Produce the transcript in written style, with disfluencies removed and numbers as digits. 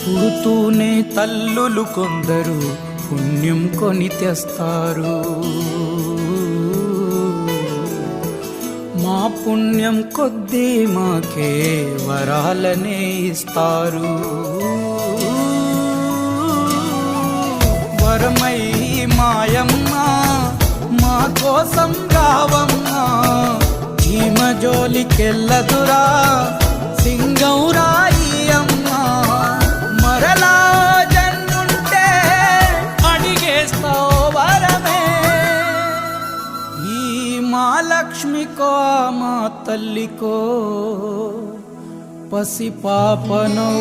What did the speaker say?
పుడుతూనే తల్లులు కొందరు పుణ్యం కొని తెస్తారు. మా పుణ్యం కొద్దీ మాకే వరాలనే ఇస్తారు. వరమై మాయమ్మ మా కోసం రావమ్మా, చీమ జోలికెళ్ళదురా సింగం రాయి అమ్మా. మరలా జన్ముంటే అడిగేస్తావు వరమే, ఈ మా లక్ష్మికో మా తల్లికో పసి పాపనౌ